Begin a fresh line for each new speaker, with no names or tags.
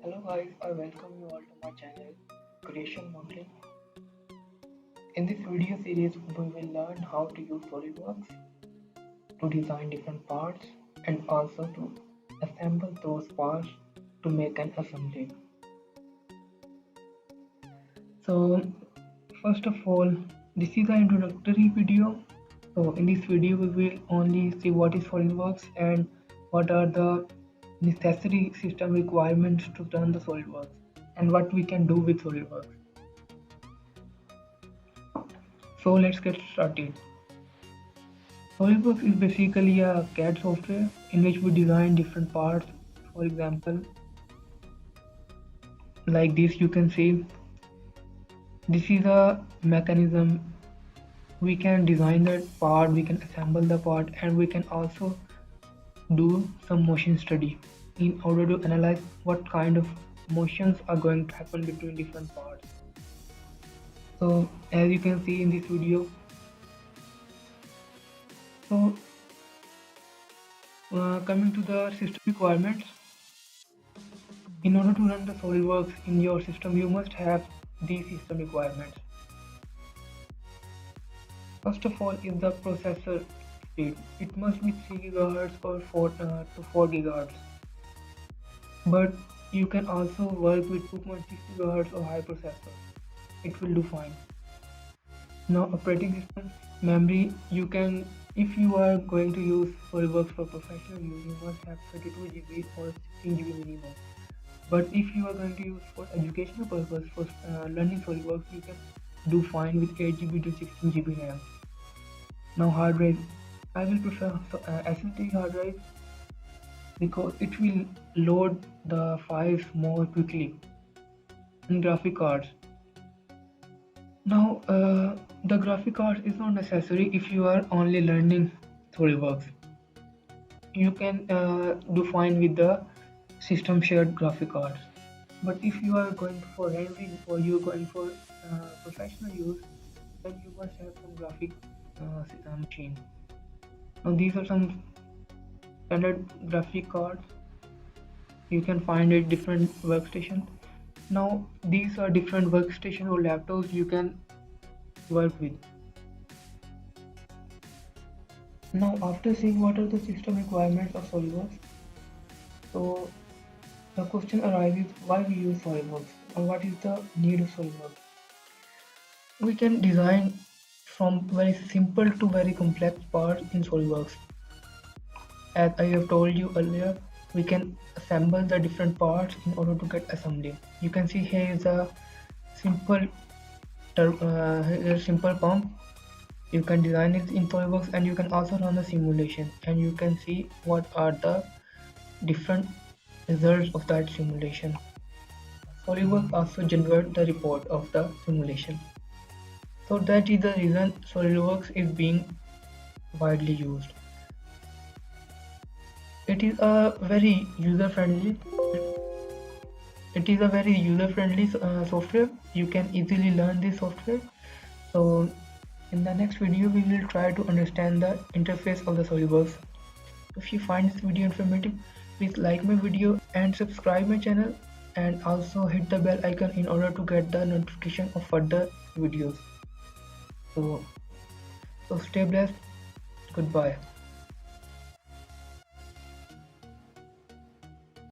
Hello guys, I welcome you all to my channel Creation Modeling. In this video series, we will learn how to use SolidWorks to design different parts and also to assemble those parts to make an assembly. So first of all, this is an introductory video. So in this video, we will only see what is SolidWorks and what are the necessary system requirements to run the SolidWorks and what we can do with SolidWorks. So let's get started. SolidWorks is basically a CAD software in which we design different parts. For example, like this, you can see this is a mechanism. We can design that part, we can assemble the part, and we can also do some motion study in order to analyze what kind of motions are going to happen between different parts. So as you can see in this video, coming to the system requirements, in order to run the SolidWorks in your system, you must have these system requirements. First of all is the processor speed. It must be 3 GHz or 4 to 4 GHz. But you can also work with 2.6 GHz or high processor. It will do fine. Now operating system memory, you can, if you are going to use SolidWorks for professional use, you must have 32 GB or 16 GB minimum. But if you are going to use for educational purpose, for learning SolidWorks, you can do fine with 8 GB to 16 GB RAM. Now hard drive, I will prefer SSD hard drive because it will load the files more quickly. And graphic cards. Now the graphic card is not necessary if you are only learning SolidWorks. You can do fine with the system shared graphic cards. But if you are going for rendering or you are going for professional use, then you must have some graphic machine. Now these are some standard graphic cards. You can find it different workstations. Now these are different workstation or laptops you can work with. Now after seeing what are the system requirements of SolidWorks, so the question arises why we use SolidWorks or what is the need of SolidWorks. We can design from very simple to very complex parts in SolidWorks. As I have told you earlier, we can assemble the different parts in order to get assembly. You can see here is a simple pump. You can design it in SolidWorks and you can also run the simulation and you can see what are the different results of that simulation. SolidWorks also generates the report of the simulation. So that is the reason SolidWorks is being widely used. It is a very user-friendly software. You can easily learn this software. So in the next video we will try to understand the interface of the SolidWorks. If you find this video informative, please like my video and subscribe my channel and also hit the bell icon in order to get the notification of further videos. So stay blessed. Goodbye.